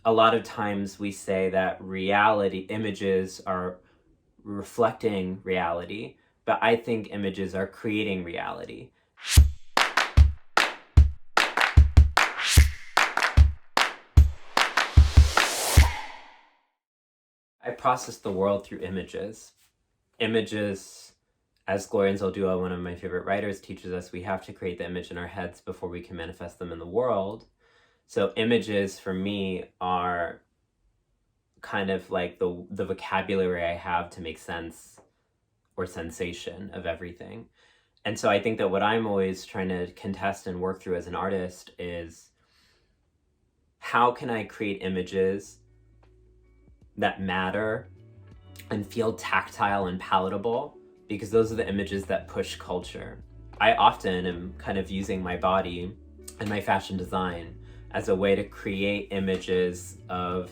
a lot of times we say that images are reflecting reality, but I think images are creating reality. I process the world through images. Images, as Gloria Nzeldua, one of my favorite writers, teaches us, we have to create the image in our heads before we can manifest them in the world. So images for me are kind of like the vocabulary I have to make sense or sensation of everything. And so I think that what I'm always trying to contest and work through as an artist is, how can I create images that matter and feel tactile and palatable? Because those are the images that push culture. I often am kind of using my body and my fashion design as a way to create images of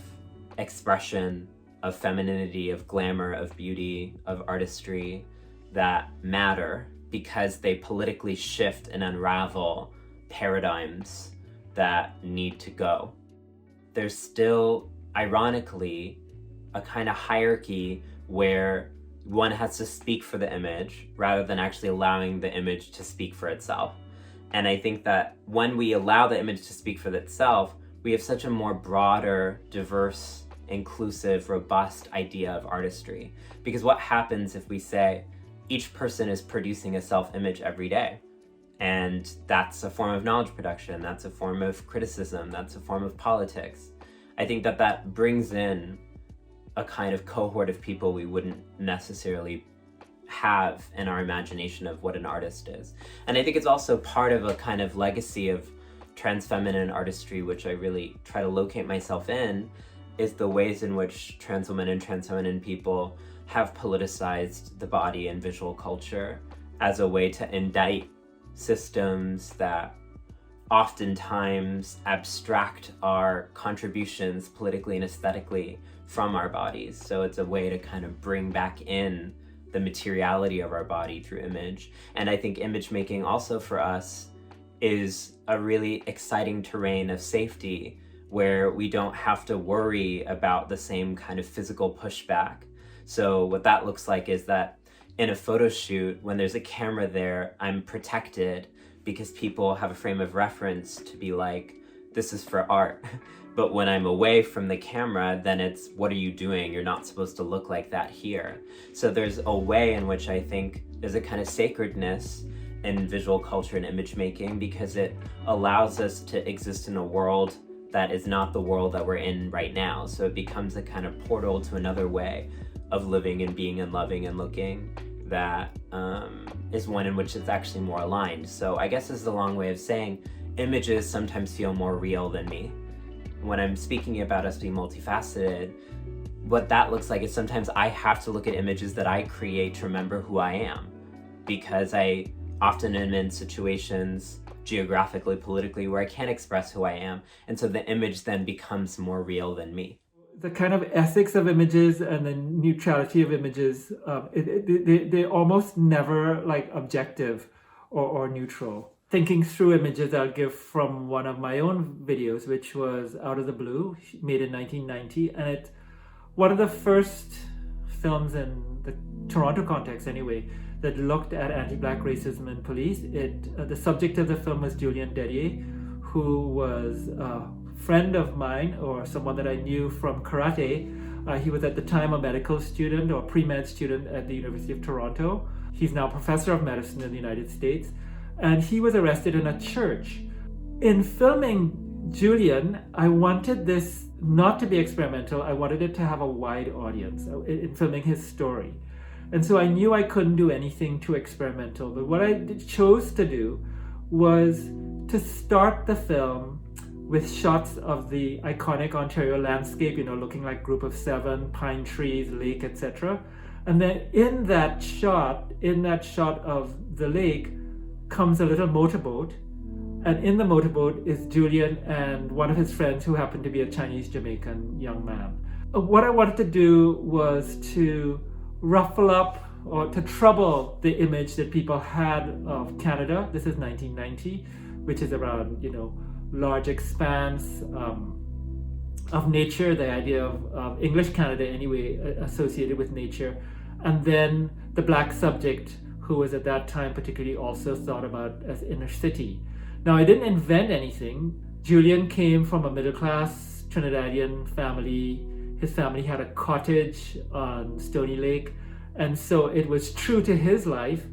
expression, of femininity, of glamour, of beauty, of artistry that matter, because they politically shift and unravel paradigms that need to go. There's still, ironically, a kind of hierarchy where one has to speak for the image rather than actually allowing the image to speak for itself. And I think that when we allow the image to speak for itself, we have such a more broader, diverse, inclusive, robust idea of artistry. Because what happens if we say each person is producing a self-image every day? And that's a form of knowledge production, that's a form of criticism, that's a form of politics. I think that that brings in a kind of cohort of people we wouldn't necessarily have in our imagination of what an artist is. And I think it's also part of a kind of legacy of trans feminine artistry, which I really try to locate myself in, is the ways in which trans women and trans feminine people have politicized the body and visual culture as a way to indict systems that oftentimes abstract our contributions politically and aesthetically from our bodies. So it's a way to kind of bring back in the materiality of our body through image. And I think image making also for us is a really exciting terrain of safety, where we don't have to worry about the same kind of physical pushback. So what that looks like is that in a photo shoot, when there's a camera there, I'm protected because people have a frame of reference to be like, this is for art. But when I'm away from the camera, then it's, what are you doing? You're not supposed to look like that here. So there's a way in which I think there's a kind of sacredness in visual culture and image making, because it allows us to exist in a world that is not the world that we're in right now. So it becomes a kind of portal to another way of living and being and loving and looking that is one in which it's actually more aligned. So I guess this is a long way of saying images sometimes feel more real than me. When I'm speaking about us being multifaceted, what that looks like is sometimes I have to look at images that I create to remember who I am, because I often am in situations geographically, politically, where I can't express who I am. And so the image then becomes more real than me. The kind of ethics of images and the neutrality of images, they're almost never like objective or neutral. Thinking through images, I'll give from one of my own videos, which was Out of the Blue, made in 1990. And it's one of the first films in the Toronto context anyway, that looked at anti-Black racism in police. The subject of the film was Julian Dedier, who was a friend of mine, or someone that I knew from karate. He was at the time a medical student or pre-med student at the University of Toronto. He's now professor of medicine in the United States. And he was arrested in a church. In filming Julian, I wanted this not to be experimental. I wanted it to have a wide audience in filming his story. And so I knew I couldn't do anything too experimental. But what I chose to do was to start the film with shots of the iconic Ontario landscape, looking like Group of Seven, pine trees, lake, etc. And then in that shot of the lake comes a little motorboat. And in the motorboat is Julian and one of his friends, who happened to be a Chinese Jamaican young man. What I wanted to do was to ruffle up or to trouble the image that people had of Canada. This is 1990, which is around, large expanse, of nature, the idea of English Canada anyway, associated with nature, and then the Black subject, who was at that time particularly also thought about as inner city. Now, I didn't invent anything. Julian came from a middle-class Trinidadian family. His family had a cottage on Stony Lake, and so it was true to his life,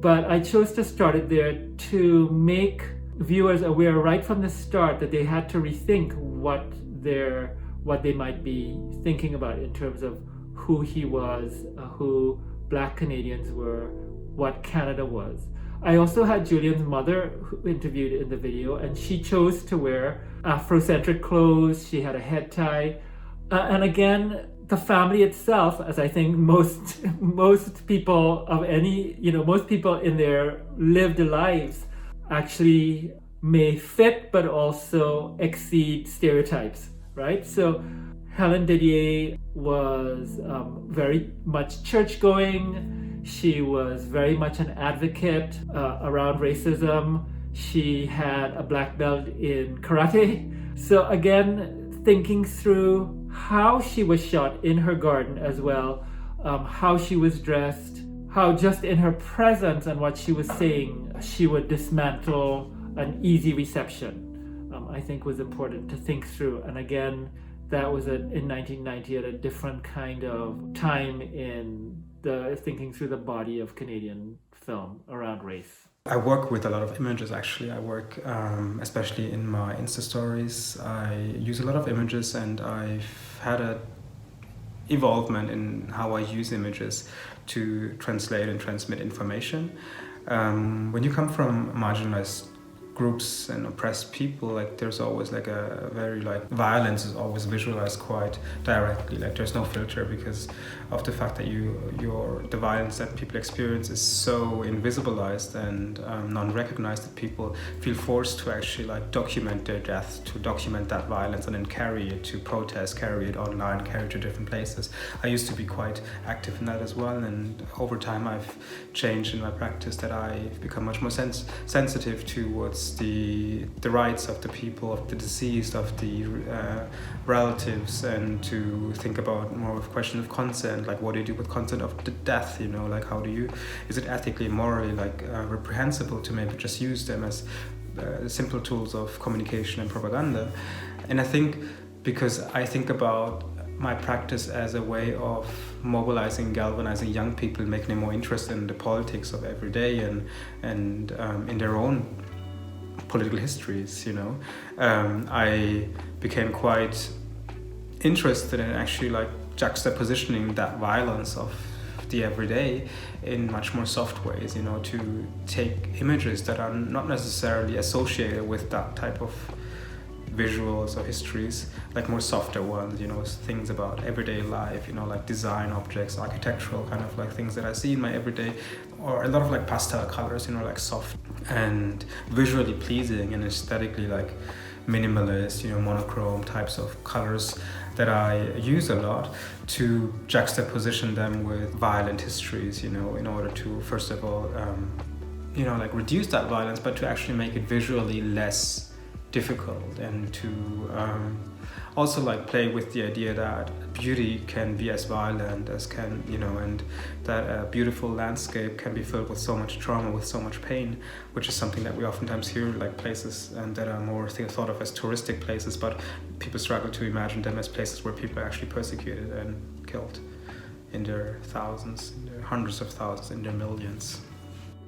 but I chose to start it there to make viewers aware right from the start that they had to rethink what they might be thinking about in terms of who he was, who Black Canadians were, what Canada was. I also had Julian's mother who interviewed in the video, and she chose to wear Afrocentric clothes. She had a head tie. And again, the family itself, as I think most people of any, most people in their lived lives actually may fit but also exceed stereotypes, right? So Helen Didier was very much church-going. She was very much an advocate around racism. She had a black belt in karate. So again, thinking through how she was shot in her garden as well, how she was dressed, how just in her presence and what she was saying, she would dismantle an easy reception, I think was important to think through. And again, that was in 1990 at a different kind of time in the thinking through the body of Canadian film around race. I work with a lot of images actually. I work, especially in my Insta stories, I use a lot of images, and I've had a evolvement in how I use images to translate and transmit information. When you come from marginalized groups and oppressed people, like there's always like a very violence is always visualized quite directly, like there's no filter because of the fact that the violence that people experience is so invisibilized and non-recognized that people feel forced to actually document their death, to document that violence and then carry it to protest, carry it online, carry it to different places. I used to be quite active in that as well, and over time I've changed in my practice that I've become much more sensitive towards the rights of the people, of the deceased, of the relatives, and to think about more of a question of consent, like what do you do with consent of the death, is it ethically, morally reprehensible to maybe just use them as simple tools of communication and propaganda. And I think because I think about my practice as a way of mobilizing, galvanizing young people, making them more interested in the politics of every day and in their own political histories, I became quite interested in actually juxtapositioning that violence of the everyday in much more soft ways, to take images that are not necessarily associated with that type of visuals or histories, more softer ones, things about everyday life, design objects, architectural kind of things that I see in my everyday, or a lot of pastel colors, soft and visually pleasing and aesthetically minimalist, monochrome types of colors that I use a lot to juxtaposition them with violent histories, in order to, first of all, reduce that violence, but to actually make it visually less difficult, and to also play with the idea that beauty can be as violent as can, and that a beautiful landscape can be filled with so much trauma, with so much pain, which is something that we oftentimes hear places and that are more thought of as touristic places, but people struggle to imagine them as places where people are actually persecuted and killed in their thousands, in their hundreds of thousands, in their millions.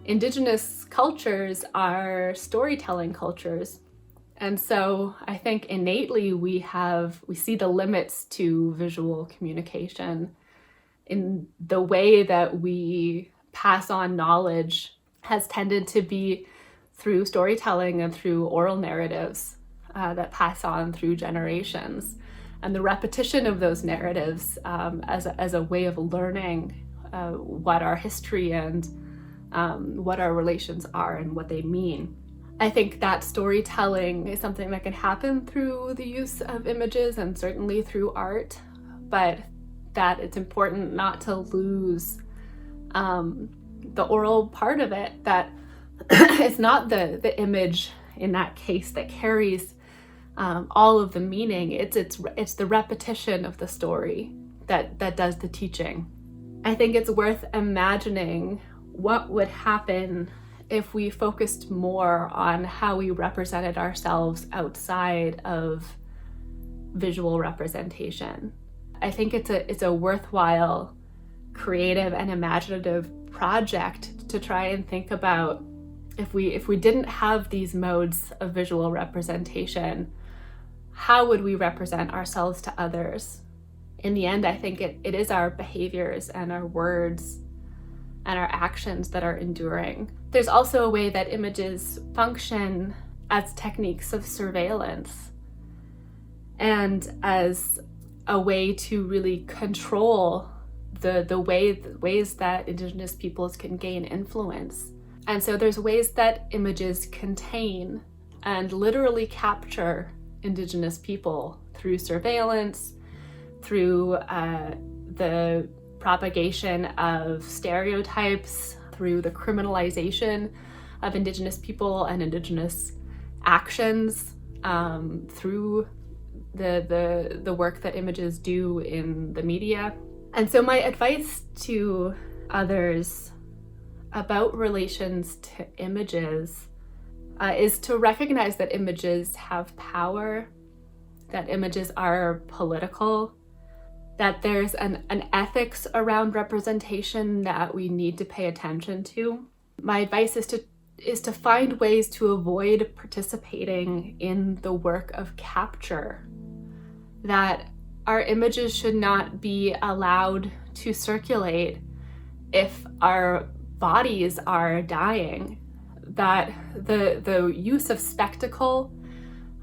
Indigenous cultures are storytelling cultures. And so I think innately we see the limits to visual communication in the way that we pass on knowledge has tended to be through storytelling and through oral narratives that pass on through generations. And the repetition of those narratives as a way of learning what our history and what our relations are and what they mean. I think that storytelling is something that can happen through the use of images and certainly through art, but that it's important not to lose the oral part of it, that it's not the image in that case that carries all of the meaning. It's the repetition of the story that does the teaching. I think it's worth imagining what would happen if we focused more on how we represented ourselves outside of visual representation. I think it's a worthwhile, creative and imaginative project to try and think about if we didn't have these modes of visual representation, how would we represent ourselves to others? In the end, I think it is our behaviors and our words and our actions that are enduring. There's also a way that images function as techniques of surveillance and as a way to really control the ways that Indigenous peoples can gain influence. And so there's ways that images contain and literally capture Indigenous people through surveillance, through the propagation of stereotypes, through the criminalization of Indigenous people and Indigenous actions, through the work that images do in the media. And so my advice to others about relations to images is to recognize that images have power, that images are political, that there's an ethics around representation that we need to pay attention to. My advice is to find ways to avoid participating in the work of capture, that our images should not be allowed to circulate if our bodies are dying, that the use of spectacle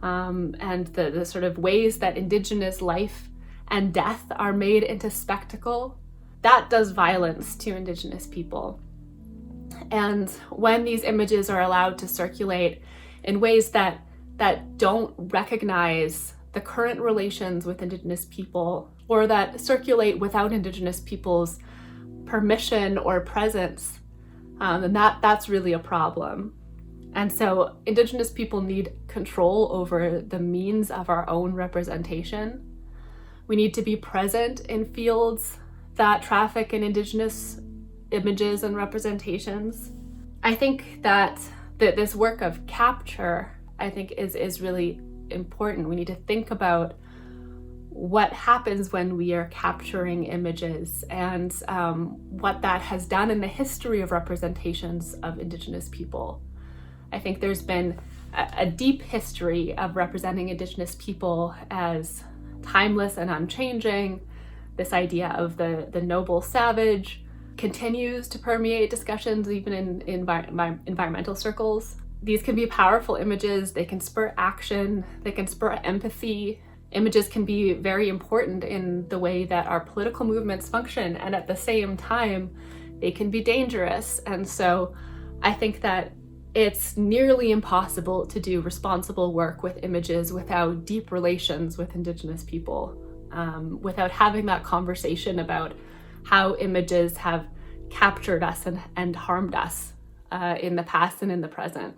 and the sort of ways that Indigenous life and death are made into spectacle, that does violence to Indigenous people. And when these images are allowed to circulate in ways that don't recognize the current relations with Indigenous people, or that circulate without Indigenous people's permission or presence, then that's really a problem. And so Indigenous people need control over the means of our own representation. We need to be present in fields that traffic in Indigenous images and representations. I think that this work of capture, I think, is really important. We need to think about what happens when we are capturing images and what that has done in the history of representations of Indigenous people. I think there's been a deep history of representing Indigenous people as timeless and unchanging. This idea of the noble savage continues to permeate discussions even in environmental circles. These can be powerful images. They can spur action. They can spur empathy. Images can be very important in the way that our political movements function, and at the same time, they can be dangerous. And so I think that it's nearly impossible to do responsible work with images without deep relations with Indigenous people, without having that conversation about how images have captured us and harmed us in the past and in the present.